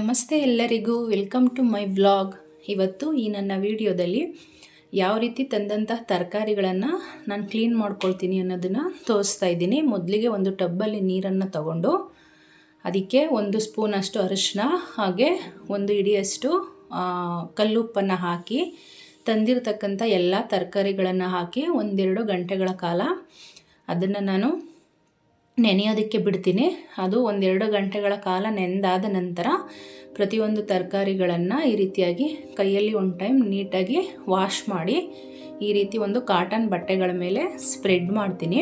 ನಮಸ್ತೆ ಎಲ್ಲರಿಗೂ, welcome to my vlog. ಇವತ್ತು ಈ ನನ್ನ ವಿಡಿಯೋದಲ್ಲಿ ಯಾವ ರೀತಿ ತಂದಂತಹ ತರಕಾರಿಗಳನ್ನು ನಾನು ಕ್ಲೀನ್ ಮಾಡ್ಕೊಳ್ತೀನಿ ಅನ್ನೋದನ್ನು ತೋರಿಸ್ತಾ ಇದ್ದೀನಿ. ಮೊದಲಿಗೆ ಒಂದು ಟಬ್ಬಲ್ಲಿ ನೀರನ್ನು ತಗೊಂಡು ಅದಕ್ಕೆ 1 ಸ್ಪೂನಷ್ಟು ಅರಿಶಿನ ಹಾಗೆ 1 ಹಿಡಿಯಷ್ಟು ಕಲ್ಲುಪ್ಪನ್ನು ಹಾಕಿ ತಂದಿರತಕ್ಕಂಥ ಎಲ್ಲ ತರಕಾರಿಗಳನ್ನು ಹಾಕಿ 1-2 ಗಂಟೆಗಳ ಕಾಲ ಅದನ್ನು ನಾನು ನೆನೆಯೋದಕ್ಕೆ ಬಿಡ್ತೀನಿ. ಅದು 1-2 ಗಂಟೆಗಳ ಕಾಲ ನೆನೆದಾದ ನಂತರ ಪ್ರತಿಯೊಂದು ತರಕಾರಿಗಳನ್ನು ಈ ರೀತಿಯಾಗಿ ಕೈಯಲ್ಲಿ ಒಂದು ಟೈಮ್ ನೀಟಾಗಿ ವಾಶ್ ಮಾಡಿ ಈ ರೀತಿ ಒಂದು ಕಾಟನ್ ಬಟ್ಟೆಗಳ ಮೇಲೆ ಸ್ಪ್ರೆಡ್ ಮಾಡ್ತೀನಿ.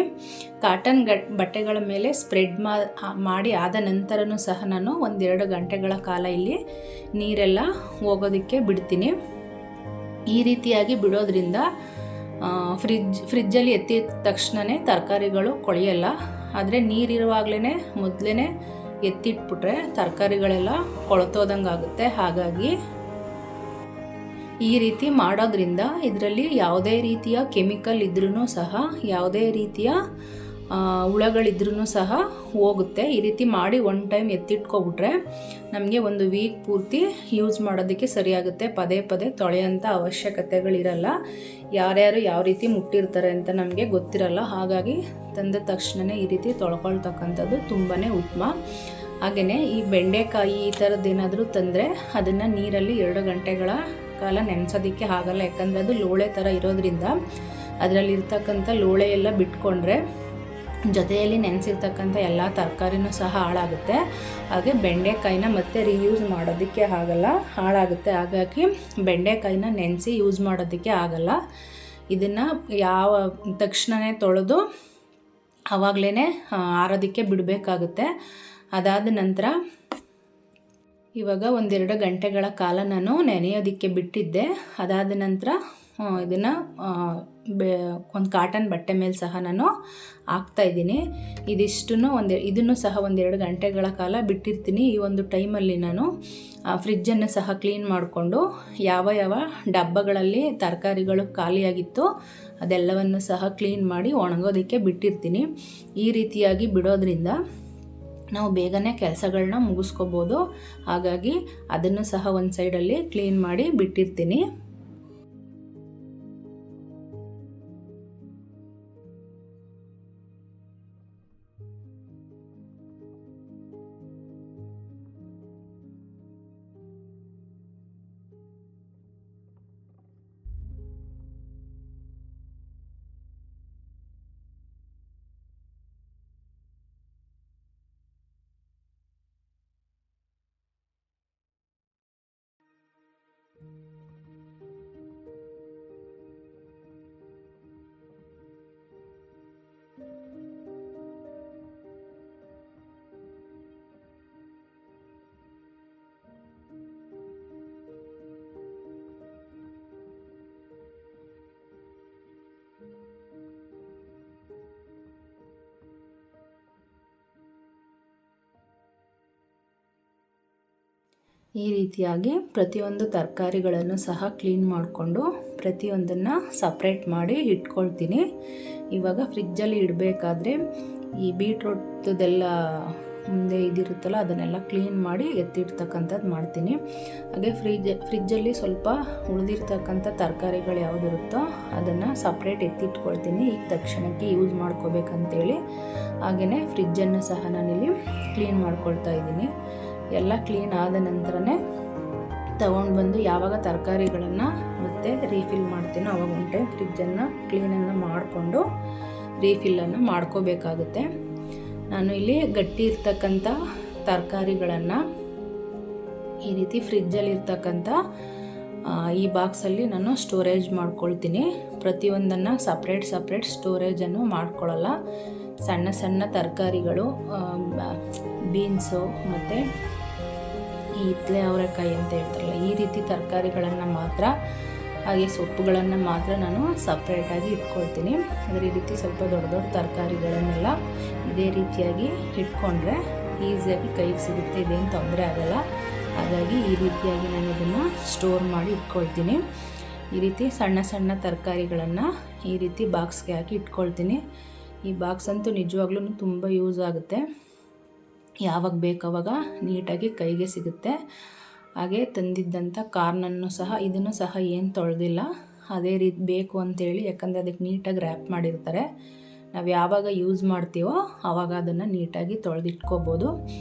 ಕಾಟನ್ ಬಟ್ಟೆಗಳ ಮೇಲೆ ಸ್ಪ್ರೆಡ್ ಮಾಡಿ ಆದ ನಂತರನೂ ಸಹ ನಾನು 1-2 ಗಂಟೆಗಳ ಕಾಲ ಇಲ್ಲಿ ನೀರೆಲ್ಲ ಹೋಗೋದಕ್ಕೆ ಬಿಡ್ತೀನಿ. ಈ ರೀತಿಯಾಗಿ ಬಿಡೋದ್ರಿಂದ ಫ್ರಿಜ್ಜಲ್ಲಿ ಎತ್ತಿದ ತಕ್ಷಣವೇ ತರಕಾರಿಗಳು ಕೊಳೆಯಲ್ಲ. ಆದರೆ ನೀರಿರುವಾಗಲೇ ಮೊದಲೇ ಎತ್ತಿಟ್ಬಿಟ್ರೆ ತರಕಾರಿಗಳೆಲ್ಲ ಕೊಳತೋದಂಗೆ ಆಗುತ್ತೆ. ಹಾಗಾಗಿ ಈ ರೀತಿ ಮಾಡೋದ್ರಿಂದ ಇದರಲ್ಲಿ ಯಾವುದೇ ರೀತಿಯ ಕೆಮಿಕಲ್ ಇದ್ರೂ ಸಹ, ಯಾವುದೇ ರೀತಿಯ ಹುಳಗಳಿದ್ರೂ ಸಹ ಹೋಗುತ್ತೆ. ಈ ರೀತಿ ಮಾಡಿ 1 ಟೈಮ್ ಎತ್ತಿಟ್ಕೊಬಿಟ್ರೆ ನಮಗೆ 1 ವೀಕ್ ಪೂರ್ತಿ ಯೂಸ್ ಮಾಡೋದಕ್ಕೆ ಸರಿಯಾಗುತ್ತೆ. ಪದೇ ಪದೇ ತೊಳೆಯೋಂಥ ಅವಶ್ಯಕತೆಗಳಿರಲ್ಲ. ಯಾರ್ಯಾರು ಯಾವ ರೀತಿ ಮುಟ್ಟಿರ್ತಾರೆ ಅಂತ ನಮಗೆ ಗೊತ್ತಿರಲ್ಲ. ಹಾಗಾಗಿ ತಂದ ತಕ್ಷಣವೇ ಈ ರೀತಿ ತೊಳ್ಕೊಳ್ತಕ್ಕಂಥದ್ದು ತುಂಬಾ ಉತ್ತಮ. ಹಾಗೆಯೇ ಈ ಬೆಂಡೆಕಾಯಿ ಈ ಥರದ್ದೇನಾದರೂ ತಂದರೆ ಅದನ್ನು ನೀರಲ್ಲಿ 2 ಗಂಟೆಗಳ ಕಾಲ ನೆನೆಸೋದಕ್ಕೆ ಆಗಲ್ಲ. ಯಾಕಂದರೆ ಅದು ಲೋಳೆ ಥರ ಇರೋದ್ರಿಂದ ಅದರಲ್ಲಿರ್ತಕ್ಕಂಥ ಲೋಳೆ ಎಲ್ಲ ಬಿಟ್ಕೊಂಡ್ರೆ ಜೊತೆಯಲ್ಲಿ ನೆನೆಸಿರ್ತಕ್ಕಂಥ ಎಲ್ಲ ತರಕಾರಿನೂ ಸಹ ಹಾಳಾಗುತ್ತೆ. ಹಾಗೆ ಬೆಂಡೆಕಾಯಿನ ಮತ್ತೆ ರೀಯೂಸ್ ಮಾಡೋದಕ್ಕೆ ಆಗಲ್ಲ, ಹಾಳಾಗುತ್ತೆ. ಹಾಗಾಗಿ ಬೆಂಡೆಕಾಯಿನ ನೆನೆಸಿ ಯೂಸ್ ಮಾಡೋದಕ್ಕೆ ಆಗಲ್ಲ. ಇದನ್ನು ತಕ್ಷಣವೇ ತೊಳೆದು ಆವಾಗಲೇ ಆರೋದಕ್ಕೆ ಬಿಡಬೇಕಾಗುತ್ತೆ. ಅದಾದ ನಂತರ ಇವಾಗ 1-2 ಗಂಟೆಗಳ ಕಾಲ ನಾನು ನೆನೆಯೋದಕ್ಕೆ ಬಿಟ್ಟಿದ್ದೆ. ಅದಾದ ನಂತರ ಇದನ್ನು ಒಂದು ಕಾಟನ್ ಬಟ್ಟೆ ಮೇಲೆ ಸಹ ನಾನು ಹಾಕ್ತಾಯಿದ್ದೀನಿ. ಇದನ್ನು ಸಹ 1-2 ಗಂಟೆಗಳ ಕಾಲ ಬಿಟ್ಟಿರ್ತೀನಿ. ಈ ಒಂದು ಟೈಮಲ್ಲಿ ನಾನು ಫ್ರಿಜ್ಜನ್ನು ಸಹ ಕ್ಲೀನ್ ಮಾಡಿಕೊಂಡು ಯಾವ ಡಬ್ಬಗಳಲ್ಲಿ ತರಕಾರಿಗಳು ಖಾಲಿಯಾಗಿತ್ತು ಅದೆಲ್ಲವನ್ನು ಸಹ ಕ್ಲೀನ್ ಮಾಡಿ ಒಣಗೋದಕ್ಕೆ ಬಿಟ್ಟಿರ್ತೀನಿ. ಈ ರೀತಿಯಾಗಿ ಬಿಡೋದ್ರಿಂದ ನಾವು ಬೇಗನೆ ಕೆಲಸಗಳನ್ನ ಮುಗಿಸ್ಕೋಬೋದು. ಹಾಗಾಗಿ ಅದನ್ನು ಸಹ ಒಂದು ಸೈಡಲ್ಲಿ ಕ್ಲೀನ್ ಮಾಡಿ ಬಿಟ್ಟಿರ್ತೀನಿ. ಈ ರೀತಿಯಾಗಿ ಪ್ರತಿಯೊಂದು ತರಕಾರಿಗಳನ್ನು ಸಹ ಕ್ಲೀನ್ ಮಾಡಿಕೊಂಡು ಪ್ರತಿಯೊಂದನ್ನು ಸಪ್ರೇಟ್ ಮಾಡಿ ಇಟ್ಕೊಳ್ತೀನಿ. ಇವಾಗ ಫ್ರಿಜ್ಜಲ್ಲಿ ಇಡಬೇಕಾದ್ರೆ ಈ ಬೀಟ್ರೂಟ್ದೆಲ್ಲ ಮುಂದೆ ಇದಿರುತ್ತಲ್ಲ ಅದನ್ನೆಲ್ಲ ಕ್ಲೀನ್ ಮಾಡಿ ಎತ್ತಿಡ್ತಕ್ಕಂಥದ್ದು ಮಾಡ್ತೀನಿ. ಹಾಗೆ ಫ್ರಿಜ್ಜಲ್ಲಿ ಸ್ವಲ್ಪ ಉಳಿದಿರ್ತಕ್ಕಂಥ ತರಕಾರಿಗಳು ಯಾವುದಿರುತ್ತೋ ಅದನ್ನು ಸಪ್ರೇಟ್ ಎತ್ತಿಟ್ಕೊಳ್ತೀನಿ. ಈಗ ತಕ್ಷಣಕ್ಕೆ ಯೂಸ್ ಮಾಡ್ಕೋಬೇಕಂತೇಳಿ. ಹಾಗೆಯೇ ಫ್ರಿಜ್ಜನ್ನು ಸಹ ನಾನಿಲ್ಲಿ ಕ್ಲೀನ್ ಮಾಡ್ಕೊಳ್ತಾ ಇದ್ದೀನಿ. ಎಲ್ಲ ಕ್ಲೀನ್ ಆದ ನಂತರನೇ ತಗೊಂಡು ಬಂದು ಯಾವಾಗ ತರಕಾರಿಗಳನ್ನು ಮತ್ತೆ ರೀಫಿಲ್ ಮಾಡ್ತೀನೋ ಆವಾಗ ಒಂದು ಟೈಮ್ ಫ್ರಿಜ್ಜನ್ನು ಕ್ಲೀನನ್ನು ಮಾಡಿಕೊಂಡು ರೀಫಿಲ್ಲನ್ನು ಮಾಡ್ಕೋಬೇಕಾಗುತ್ತೆ. ನಾನು ಇಲ್ಲಿ ಗಟ್ಟಿ ಇರ್ತಕ್ಕಂಥ ತರಕಾರಿಗಳನ್ನು ಈ ರೀತಿ ಫ್ರಿಜ್ಜಲ್ಲಿರ್ತಕ್ಕಂಥ ಈ ಬಾಕ್ಸಲ್ಲಿ ನಾನು ಸ್ಟೋರೇಜ್ ಮಾಡ್ಕೊಳ್ತೀನಿ. ಪ್ರತಿಯೊಂದನ್ನು ಸಪ್ರೇಟ್ ಸ್ಟೋರೇಜನ್ನು ಮಾಡ್ಕೊಳ್ಳಲ್ಲ. ಸಣ್ಣ ತರಕಾರಿಗಳು, ಬೀನ್ಸು ಮತ್ತು ಈ ಇತ್ಲೆ ಅವರೆಕಾಯಿ ಅಂತ ಹೇಳ್ತಾರಲ್ಲ, ಈ ರೀತಿ ತರಕಾರಿಗಳನ್ನು ಮಾತ್ರ, ಹಾಗೆ ಸೊಪ್ಪುಗಳನ್ನು ಮಾತ್ರ ನಾನು ಸಪ್ರೇಟಾಗಿ ಇಟ್ಕೊಳ್ತೀನಿ. ಆದರೆ ಈ ರೀತಿ ಸ್ವಲ್ಪ ದೊಡ್ಡ ತರಕಾರಿಗಳನ್ನೆಲ್ಲ ಇದೇ ರೀತಿಯಾಗಿ ಇಟ್ಕೊಂಡ್ರೆ ಈಸಿಯಾಗಿ ಕೈಗೆ ಸಿಗುತ್ತೆ, ಇದೇನು ತೊಂದರೆ ಆಗಲ್ಲ. ಹಾಗಾಗಿ ಈ ರೀತಿಯಾಗಿ ನಾನು ಇದನ್ನು ಸ್ಟೋರ್ ಮಾಡಿ ಇಟ್ಕೊಳ್ತೀನಿ. ಈ ರೀತಿ ಸಣ್ಣ ತರಕಾರಿಗಳನ್ನು ಈ ರೀತಿ ಬಾಕ್ಸ್ಗೆ ಹಾಕಿ ಇಟ್ಕೊಳ್ತೀನಿ. ಈ ಬಾಕ್ಸ್ ಅಂತೂ ನಿಜವಾಗ್ಲೂ ತುಂಬ ಯೂಸ್ ಆಗುತ್ತೆ. ಯಾವಾಗ ಬೇಕಾವಾಗ ನೀಟಾಗಿ ಕೈಗೆ ಸಿಗುತ್ತೆ. ಹಾಗೆ ತಂದಿದ್ದಂಥ ಕಾರ್ನನ್ನು ಸಹ ಇದನ್ನು ಸಹ ಏನು ತೊಳೆದಿಲ್ಲ, ಅದೇ ರೀತಿ ಬೇಕು ಅಂತೇಳಿ, ಯಾಕಂದರೆ ಅದಕ್ಕೆ ನೀಟಾಗಿ ರ್ಯಾಪ್ ಮಾಡಿರ್ತಾರೆ. ನಾವು ಯಾವಾಗ ಯೂಸ್ ಮಾಡ್ತೀವೋ ಆವಾಗ ಅದನ್ನು ನೀಟಾಗಿ ತೊಳೆದಿಟ್ಕೋಬೋದು.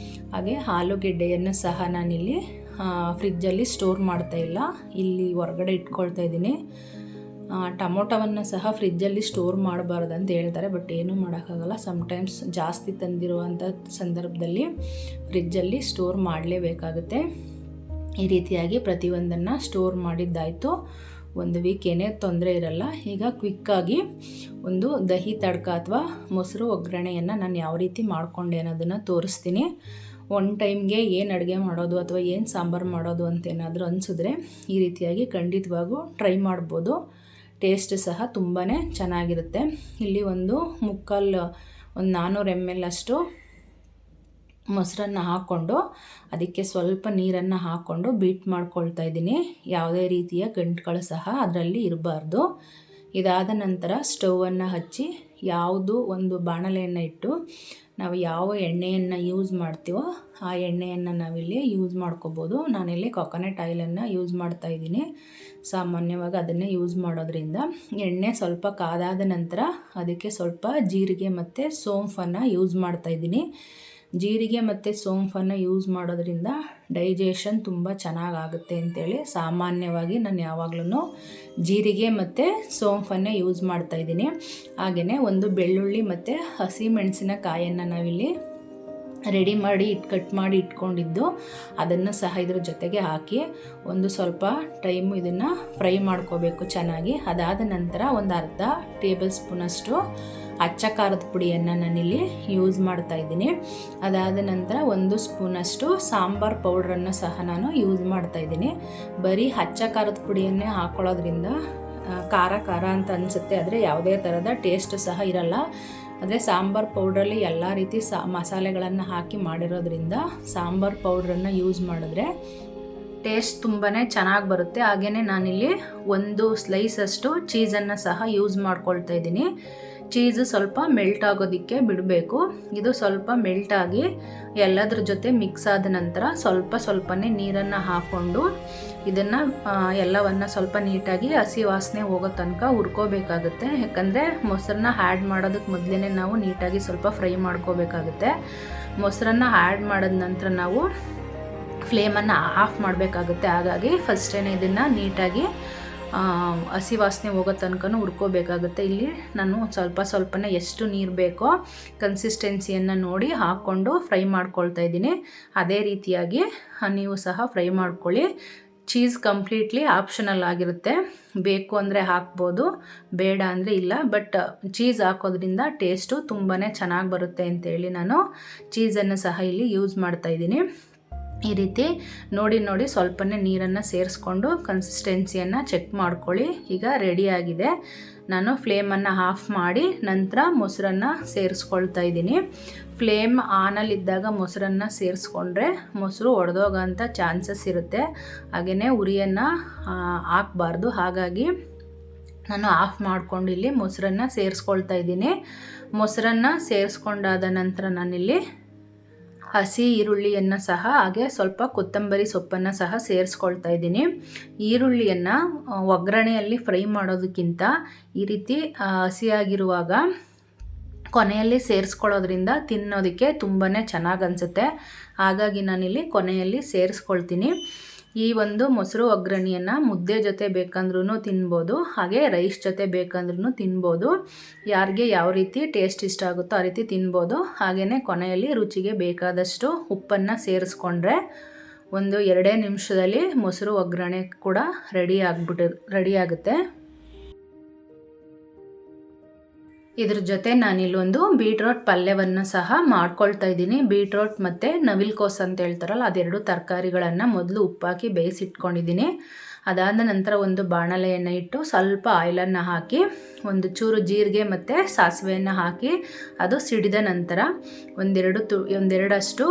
ಹಾಗೆ ಆಲೂಗೆಡ್ಡೆಯನ್ನು ಸಹ ನಾನಿಲ್ಲಿ ಫ್ರಿಜ್ಜಲ್ಲಿ ಸ್ಟೋರ್ ಮಾಡ್ತಾಯಿಲ್ಲ, ಇಲ್ಲಿ ಹೊರಗಡೆ ಇಟ್ಕೊಳ್ತಾ ಇದ್ದೀನಿ. ಟೊಮೊಟೊವನ್ನು ಸಹ ಫ್ರಿಜ್ಜಲ್ಲಿ ಸ್ಟೋರ್ ಮಾಡಬಾರ್ದು ಅಂತ ಹೇಳ್ತಾರೆ, ಬಟ್ ಏನೂ ಮಾಡೋಕ್ಕಾಗಲ್ಲ. ಸಮ್ಟೈಮ್ಸ್ ಜಾಸ್ತಿ ತಂದಿರುವಂಥ ಸಂದರ್ಭದಲ್ಲಿ ಫ್ರಿಜ್ಜಲ್ಲಿ ಸ್ಟೋರ್ ಮಾಡಲೇಬೇಕಾಗುತ್ತೆ. ಈ ರೀತಿಯಾಗಿ ಪ್ರತಿಯೊಂದನ್ನು ಸ್ಟೋರ್ ಮಾಡಿದ್ದಾಯಿತು. ಒಂದು ವೀಕ್ ಏನೇ ತೊಂದರೆ ಇರಲ್ಲ. ಈಗ ಕ್ವಿಕ್ಕಾಗಿ ಒಂದು ದಹಿ ತಡ್ಕ ಅಥವಾ ಮೊಸರು ಒಗ್ಗರಣೆಯನ್ನು ನಾನು ಯಾವ ರೀತಿ ಮಾಡಿಕೊಂಡೆ ಅನ್ನೋದನ್ನು ತೋರಿಸ್ತೀನಿ. ಒನ್ ಟೈಮ್ಗೆ ಏನು ಅಡುಗೆ ಮಾಡೋದು ಅಥವಾ ಏನು ಸಾಂಬಾರು ಮಾಡೋದು ಅಂತ ಏನಾದರೂ ಅನಿಸಿದ್ರೆ ಈ ರೀತಿಯಾಗಿ ಖಂಡಿತವಾಗೂ ಟ್ರೈ ಮಾಡ್ಬೋದು. ಟೇಸ್ಟ್ ಸಹ ತುಂಬಾ ಚೆನ್ನಾಗಿರುತ್ತೆ. ಇಲ್ಲಿ ಒಂದು 400 ml ಅಷ್ಟು ಮೊಸರನ್ನು ಹಾಕ್ಕೊಂಡು ಅದಕ್ಕೆ ಸ್ವಲ್ಪ ನೀರನ್ನು ಹಾಕ್ಕೊಂಡು ಬೀಟ್ ಮಾಡ್ಕೊಳ್ತಾ ಇದ್ದೀನಿ. ಯಾವುದೇ ರೀತಿಯ ಗಂಟುಗಳು ಸಹ ಅದರಲ್ಲಿ ಇರಬಾರ್ದು. ಇದಾದ ನಂತರ ಸ್ಟವನ್ನು ಹಚ್ಚಿ ಯಾವುದು ಒಂದು ಬಾಣಲೆಯನ್ನು ಇಟ್ಟು ನಾವು ಯಾವ ಎಣ್ಣೆಯನ್ನು ಯೂಸ್ ಮಾಡ್ತೀವೋ ಆ ಎಣ್ಣೆಯನ್ನು ನಾವಿಲ್ಲಿ ಯೂಸ್ ಮಾಡ್ಕೋಬೋದು. ನಾನಿಲ್ಲಿ ಕೊಕೊನಟ್ ಆಯಿಲನ್ನು ಯೂಸ್ ಮಾಡ್ತಾಯಿದ್ದೀನಿ. ಸಾಮಾನ್ಯವಾಗಿ ಅದನ್ನೇ ಯೂಸ್ ಮಾಡೋದ್ರಿಂದ ಎಣ್ಣೆ ಸ್ವಲ್ಪ ಕಾದಾದ ನಂತರ ಅದಕ್ಕೆ ಸ್ವಲ್ಪ ಜೀರಿಗೆ ಮತ್ತು ಸೋಂಫನ್ನು ಯೂಸ್ ಮಾಡ್ತಾಯಿದ್ದೀನಿ. ಜೀರಿಗೆ ಮತ್ತು ಸೋಂಫನ್ನು ಯೂಸ್ ಮಾಡೋದ್ರಿಂದ ಡೈಜೆಷನ್ ತುಂಬ ಚೆನ್ನಾಗಾಗುತ್ತೆ ಅಂತೇಳಿ ಸಾಮಾನ್ಯವಾಗಿ ನಾನು ಯಾವಾಗಲೂ ಜೀರಿಗೆ ಮತ್ತು ಸೋಂಫನ್ನೇ ಯೂಸ್ ಮಾಡ್ತಾಯಿದ್ದೀನಿ. ಹಾಗೆಯೇ ಒಂದು ಬೆಳ್ಳುಳ್ಳಿ ಮತ್ತು ಹಸಿ ಮೆಣಸಿನಕಾಯನ್ನು ನಾವಿಲ್ಲಿ ರೆಡಿ ಮಾಡಿ ಕಟ್ ಮಾಡಿ ಇಟ್ಕೊಂಡಿದ್ದು ಅದನ್ನು ಸಹ ಇದ್ರ ಜೊತೆಗೆ ಹಾಕಿ ಒಂದು ಸ್ವಲ್ಪ ಟೈಮು ಇದನ್ನು ಫ್ರೈ ಮಾಡ್ಕೋಬೇಕು ಚೆನ್ನಾಗಿ. ಅದಾದ ನಂತರ ಒಂದು ಅರ್ಧ ಟೇಬಲ್ ಸ್ಪೂನಷ್ಟು ಅಚ್ಚ ಖಾರದ ಪುಡಿಯನ್ನು ನಾನಿಲ್ಲಿ ಯೂಸ್ ಮಾಡ್ತಾಯಿದ್ದೀನಿ. ಅದಾದ ನಂತರ 1 ಸ್ಪೂನಷ್ಟು ಸಾಂಬಾರು ಪೌಡ್ರನ್ನು ಸಹ ನಾನು ಯೂಸ್ ಮಾಡ್ತಾಯಿದ್ದೀನಿ. ಬರೀ ಅಚ್ಚ ಖಾರದ ಪುಡಿಯನ್ನೇ ಹಾಕ್ಕೊಳ್ಳೋದ್ರಿಂದ ಖಾರ ಖಾರ ಅಂತ ಅನಿಸುತ್ತೆ, ಆದರೆ ಯಾವುದೇ ಥರದ ಟೇಸ್ಟ್ ಸಹ ಇರಲ್ಲ. ಆದರೆ ಸಾಂಬಾರು ಪೌಡ್ರಲ್ಲಿ ಎಲ್ಲ ರೀತಿ ಮಸಾಲೆಗಳನ್ನು ಹಾಕಿ ಮಾಡಿರೋದ್ರಿಂದ ಸಾಂಬಾರು ಪೌಡ್ರನ್ನು ಯೂಸ್ ಮಾಡಿದ್ರೆ ಟೇಸ್ಟ್ ತುಂಬಾ ಚೆನ್ನಾಗಿ ಬರುತ್ತೆ. ಹಾಗೆಯೇ ನಾನಿಲ್ಲಿ 1 ಸ್ಲೈಸಷ್ಟು ಚೀಸನ್ನು ಸಹ ಯೂಸ್ ಮಾಡ್ಕೊಳ್ತಾ ಇದ್ದೀನಿ. ಚೀಸು ಸ್ವಲ್ಪ ಮೆಲ್ಟ್ ಆಗೋದಕ್ಕೆ ಬಿಡಬೇಕು. ಇದು ಸ್ವಲ್ಪ ಮೆಲ್ಟಾಗಿ ಎಲ್ಲದ್ರ ಜೊತೆ ಮಿಕ್ಸ್ ಆದ ನಂತರ ಸ್ವಲ್ಪನೇ ನೀರನ್ನು ಹಾಕ್ಕೊಂಡು ಇದನ್ನು ಎಲ್ಲವನ್ನು ಸ್ವಲ್ಪ ನೀಟಾಗಿ ಹಸಿ ವಾಸನೆ ಹೋಗೋ ತನಕ ಹುರ್ಕೋಬೇಕಾಗುತ್ತೆ. ಯಾಕಂದರೆ ಮೊಸರನ್ನ ಆ್ಯಡ್ ಮಾಡೋದಕ್ಕೆ ಮೊದಲೇ ನಾವು ನೀಟಾಗಿ ಸ್ವಲ್ಪ ಫ್ರೈ ಮಾಡ್ಕೋಬೇಕಾಗುತ್ತೆ. ಮೊಸರನ್ನ ಆ್ಯಡ್ ಮಾಡಿದ ನಂತರ ನಾವು ಫ್ಲೇಮನ್ನು ಆಫ್ ಮಾಡಬೇಕಾಗುತ್ತೆ. ಹಾಗಾಗಿ ಫಸ್ಟೇ ಇದನ್ನು ನೀಟಾಗಿ ಹಸಿ ವಾಸನೆ ಹೋಗೋ ತನಕ ಹುರ್ಕೋಬೇಕಾಗುತ್ತೆ. ಇಲ್ಲಿ ನಾನು ಸ್ವಲ್ಪನೇ ಎಷ್ಟು ನೀರು ಬೇಕೋ ಕನ್ಸಿಸ್ಟೆನ್ಸಿಯನ್ನು ನೋಡಿ ಹಾಕ್ಕೊಂಡು ಫ್ರೈ ಮಾಡ್ಕೊಳ್ತಾ ಇದ್ದೀನಿ. ಅದೇ ರೀತಿಯಾಗಿ ನೀವು ಸಹ ಫ್ರೈ ಮಾಡ್ಕೊಳ್ಳಿ. ಚೀಸ್ ಕಂಪ್ಲೀಟ್ಲಿ ಆಪ್ಷನಲ್ ಆಗಿರುತ್ತೆ, ಬೇಕು ಅಂದರೆ ಹಾಕ್ಬೋದು, ಬೇಡ ಅಂದರೆ ಇಲ್ಲ. ಬಟ್ ಚೀಸ್ ಹಾಕೋದ್ರಿಂದ ಟೇಸ್ಟು ತುಂಬಾ ಚೆನ್ನಾಗಿ ಬರುತ್ತೆ ಅಂತೇಳಿ ನಾನು ಚೀಸನ್ನು ಸಹ ಇಲ್ಲಿ ಯೂಸ್ ಮಾಡ್ತಾಯಿದ್ದೀನಿ. ಈ ರೀತಿ ನೋಡಿ ಸ್ವಲ್ಪನೇ ನೀರನ್ನು ಸೇರಿಸ್ಕೊಂಡು ಕನ್ಸಿಸ್ಟೆನ್ಸಿಯನ್ನು ಚೆಕ್ ಮಾಡ್ಕೊಳ್ಳಿ. ಈಗ ರೆಡಿಯಾಗಿದೆ. ನಾನು ಫ್ಲೇಮನ್ನು ಆಫ್ ಮಾಡಿ ನಂತರ ಮೊಸರನ್ನು ಸೇರಿಸ್ಕೊಳ್ತಾ ಇದ್ದೀನಿ. ಫ್ಲೇಮ್ ಆನಲ್ಲಿದ್ದಾಗ ಮೊಸರನ್ನು ಸೇರಿಸ್ಕೊಂಡ್ರೆ ಮೊಸರು ಒಡೆದೋಗೋಂಥ ಚಾನ್ಸಸ್ ಇರುತ್ತೆ. ಹಾಗೆಯೇ ಉರಿಯನ್ನು ಹಾಕಬಾರ್ದು. ಹಾಗಾಗಿ ನಾನು ಆಫ್ ಮಾಡ್ಕೊಂಡು ಇಲ್ಲಿ ಮೊಸರನ್ನು ಸೇರಿಸ್ಕೊಳ್ತಾ ಇದ್ದೀನಿ. ಮೊಸರನ್ನು ಸೇರಿಸ್ಕೊಂಡಾದ ನಂತರ ನಾನಿಲ್ಲಿ ಹಸಿ ಈರುಳ್ಳಿಯನ್ನು ಸಹ ಹಾಗೆ ಸ್ವಲ್ಪ ಕೊತ್ತಂಬರಿ ಸೊಪ್ಪನ್ನು ಸಹ ಸೇರಿಸ್ಕೊಳ್ತಾ ಇದ್ದೀನಿ. ಈರುಳ್ಳಿಯನ್ನು ಒಗ್ಗರಣೆಯಲ್ಲಿ ಫ್ರೈ ಮಾಡೋದಕ್ಕಿಂತ ಈ ರೀತಿ ಹಸಿಯಾಗಿರುವಾಗ ಕೊನೆಯಲ್ಲಿ ಸೇರಿಸ್ಕೊಳ್ಳೋದ್ರಿಂದ ತಿನ್ನೋದಕ್ಕೆ ತುಂಬಾ ಚೆನ್ನಾಗಿ ಅನಿಸುತ್ತೆ. ಹಾಗಾಗಿ ನಾನಿಲ್ಲಿ ಕೊನೆಯಲ್ಲಿ ಸೇರಿಸ್ಕೊಳ್ತೀನಿ. ಈ ಒಂದು ಮೊಸರು ಒಗ್ಗರಣೆಯನ್ನು ಮುದ್ದೆ ಜೊತೆ ಬೇಕಂದ್ರೂ ತಿನ್ಬೋದು, ಹಾಗೆ ರೈಸ್ ಜೊತೆ ಬೇಕಂದ್ರೂ ತಿನ್ಬೋದು. ಯಾರಿಗೆ ಯಾವ ರೀತಿ ಟೇಸ್ಟ್ ಇಷ್ಟ ಆಗುತ್ತೋ ಆ ರೀತಿ ತಿನ್ಬೋದು. ಹಾಗೆಯೇ ಕೊನೆಯಲ್ಲಿ ರುಚಿಗೆ ಬೇಕಾದಷ್ಟು ಉಪ್ಪನ್ನು ಸೇರಿಸ್ಕೊಂಡ್ರೆ ಒಂದು 2 ನಿಮಿಷದಲ್ಲಿ ಮೊಸರು ಒಗ್ಗರಣೆ ಕೂಡ ರೆಡಿ ಆಗುತ್ತೆ. ಇದ್ರ ಜೊತೆ ನಾನಿಲ್ಲೊಂದು ಬೀಟ್ರೋಟ್ ಪಲ್ಯವನ್ನು ಸಹ ಮಾಡ್ಕೊಳ್ತಾ ಇದ್ದೀನಿ. ಬೀಟ್ರೋಟ್ ಮತ್ತು ನವಿಲುಕೋಸು ಅಂತ ಹೇಳ್ತಾರಲ್ಲ, ಅದೆರಡು ತರಕಾರಿಗಳನ್ನು ಮೊದಲು ಉಪ್ಪಾಕಿ ಬೇಯಿಸಿಟ್ಕೊಂಡಿದ್ದೀನಿ. ಅದಾದ ನಂತರ ಒಂದು ಬಾಣಲೆಯನ್ನು ಇಟ್ಟು ಸ್ವಲ್ಪ ಆಯಿಲನ್ನು ಹಾಕಿ ಒಂದು ಚೂರು ಜೀರಿಗೆ ಮತ್ತು ಸಾಸಿವೆಯನ್ನು ಹಾಕಿ ಅದು ಸಿಡಿದ ನಂತರ ಒಂದೆರಡಷ್ಟು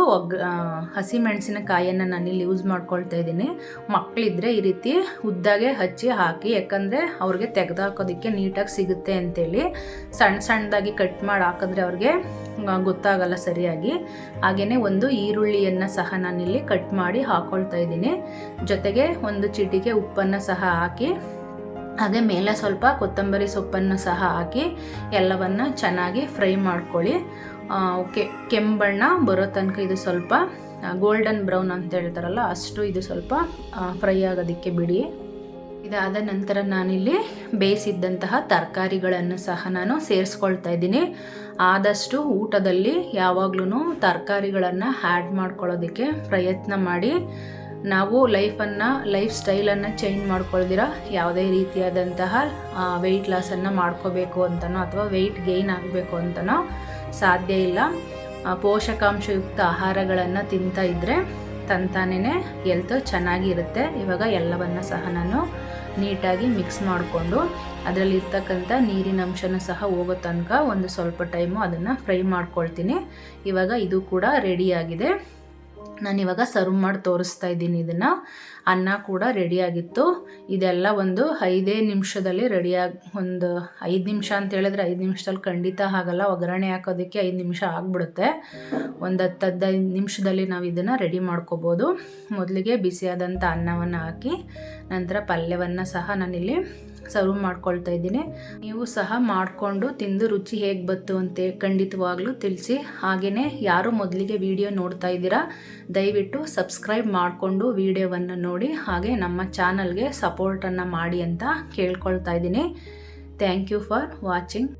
ಹಸಿಮೆಣಸಿನಕಾಯಿಯನ್ನು ನಾನಿಲ್ಲಿ ಯೂಸ್ ಮಾಡ್ಕೊಳ್ತಾ ಇದ್ದೀನಿ. ಮಕ್ಕಳಿದ್ರೆ ಈ ರೀತಿ ಉದ್ದಾಗೆ ಹಚ್ಚಿ ಹಾಕಿ, ಯಾಕಂದರೆ ಅವ್ರಿಗೆ ತೆಗೆದು ಹಾಕೋದಕ್ಕೆ ನೀಟಾಗಿ ಸಿಗುತ್ತೆ ಅಂತೇಳಿ. ಸಣ್ಣದಾಗಿ ಕಟ್ ಮಾಡಿ ಹಾಕಿದ್ರೆ ಅವ್ರಿಗೆ ಗೊತ್ತಾಗಲ್ಲ ಸರಿಯಾಗಿ. ಹಾಗೆಯೇ ಒಂದು ಈರುಳ್ಳಿಯನ್ನು ಸಹ ನಾನಿಲ್ಲಿ ಕಟ್ ಮಾಡಿ ಹಾಕ್ಕೊಳ್ತಾ ಇದ್ದೀನಿ. ಜೊತೆಗೆ ಒಂದು ಚಿಟಿಕೆ ಉಪ್ಪನ್ನು ಸಹ ಹಾಕಿ, ಹಾಗೆ ಮೇಲೆ ಸ್ವಲ್ಪ ಕೊತ್ತಂಬರಿ ಸೊಪ್ಪನ್ನು ಸಹ ಹಾಕಿ ಎಲ್ಲವನ್ನು ಚೆನ್ನಾಗಿ ಫ್ರೈ ಮಾಡ್ಕೊಳ್ಳಿ. ಕೆಂಬಣ್ಣ ಬರೋ ತನಕ ಇದು ಸ್ವಲ್ಪ ಗೋಲ್ಡನ್ ಬ್ರೌನ್ ಅಂತ ಹೇಳ್ತಾರಲ್ಲ ಅಷ್ಟು ಇದು ಸ್ವಲ್ಪ ಫ್ರೈ ಆಗೋದಕ್ಕೆ ಬಿಡಿ. ಇದಾದ ನಂತರ ನಾನಿಲ್ಲಿ ಬೇಯಿಸಿದ್ದಂತಹ ತರಕಾರಿಗಳನ್ನು ಸಹ ನಾನು ಸೇರಿಸ್ಕೊಳ್ತಾ ಇದ್ದೀನಿ. ಆದಷ್ಟು ಊಟದಲ್ಲಿ ಯಾವಾಗ್ಲೂ ತರಕಾರಿಗಳನ್ನು ಆ್ಯಡ್ ಮಾಡ್ಕೊಳ್ಳೋದಕ್ಕೆ ಪ್ರಯತ್ನ ಮಾಡಿ. ನಾವು ಲೈಫ್ ಸ್ಟೈಲನ್ನು ಚೇಂಜ್ ಮಾಡ್ಕೊಳ್ದಿರ ಯಾವುದೇ ರೀತಿಯಾದಂತಹ ವೆಯ್ಟ್ ಲಾಸನ್ನು ಮಾಡ್ಕೋಬೇಕು ಅಂತನೋ ಅಥವಾ ವೆಯ್ಟ್ ಗೇಯ್ನ್ ಆಗಬೇಕು ಅಂತನೋ ಸಾಧ್ಯ ಇಲ್ಲ. ಪೋಷಕಾಂಶಯುಕ್ತ ಆಹಾರಗಳನ್ನು ತಿಂತಾ ಇದ್ದರೆ ತಂತಾನೇ ಹೆಲ್ತ್ ಚೆನ್ನಾಗಿರುತ್ತೆ. ಇವಾಗ ಎಲ್ಲವನ್ನು ಸಹ ನಾನು ನೀಟಾಗಿ ಮಿಕ್ಸ್ ಮಾಡಿಕೊಂಡು ಅದರಲ್ಲಿರ್ತಕ್ಕಂಥ ನೀರಿನ ಅಂಶನೂ ಸಹ ಹೋಗೋ ತನಕ ಒಂದು ಸ್ವಲ್ಪ ಟೈಮು ಅದನ್ನು ಫ್ರೈ ಮಾಡ್ಕೊಳ್ತೀನಿ. ಇವಾಗ ಇದು ಕೂಡ ರೆಡಿಯಾಗಿದೆ. ನಾನಿವಾಗ ಸರ್ವ್ ಮಾಡಿ ತೋರಿಸ್ತಾ ಇದ್ದೀನಿ ಇದನ್ನು. ಅನ್ನ ಕೂಡ ರೆಡಿಯಾಗಿತ್ತು. ಇದೆಲ್ಲ ಒಂದು 5 ನಿಮಿಷದಲ್ಲಿ ಒಂದು 5 ನಿಮಿಷ ಅಂತ ಹೇಳಿದ್ರೆ 5 ನಿಮಿಷದಲ್ಲಿ ಖಂಡಿತ ಆಗಲ್ಲ. ಒಗ್ಗರಣೆ ಹಾಕೋದಕ್ಕೆ 5 ನಿಮಿಷ ಆಗಿಬಿಡುತ್ತೆ. ಒಂದು 10-15 ನಿಮಿಷದಲ್ಲಿ ನಾವು ಇದನ್ನು ರೆಡಿ ಮಾಡ್ಕೋಬೋದು. ಮೊದಲಿಗೆ ಬಿಸಿಯಾದಂಥ ಅನ್ನವನ್ನು ಹಾಕಿ ನಂತರ ಪಲ್ಯವನ್ನು ಸಹ ನಾನಿಲ್ಲಿ ಸರ್ವ್ ಮಾಡ್ಕೊಳ್ತಾ ಇದ್ದೀನಿ. ನೀವು ಸಹ ಮಾಡಿಕೊಂಡು ತಿಂದು ರುಚಿ ಹೇಗೆ ಬಂತು ಅಂತ ಖಂಡಿತವಾಗ್ಲೂ ತಿಳಿಸಿ. ಹಾಗೆಯೇ ಯಾರು ಮೊದಲಿಗೆ ವಿಡಿಯೋ ನೋಡ್ತಾ ಇದ್ದೀರಾ ದಯವಿಟ್ಟು ಸಬ್ಸ್ಕ್ರೈಬ್ ಮಾಡಿಕೊಂಡು ವಿಡಿಯೋವನ್ನು ನೋಡಿ, ಹಾಗೆ ನಮ್ಮ ಚಾನಲ್ಗೆ ಸಪೋರ್ಟನ್ನು ಮಾಡಿ ಅಂತ ಕೇಳ್ಕೊಳ್ತಾ ಇದ್ದೀನಿ. Thank you for watching.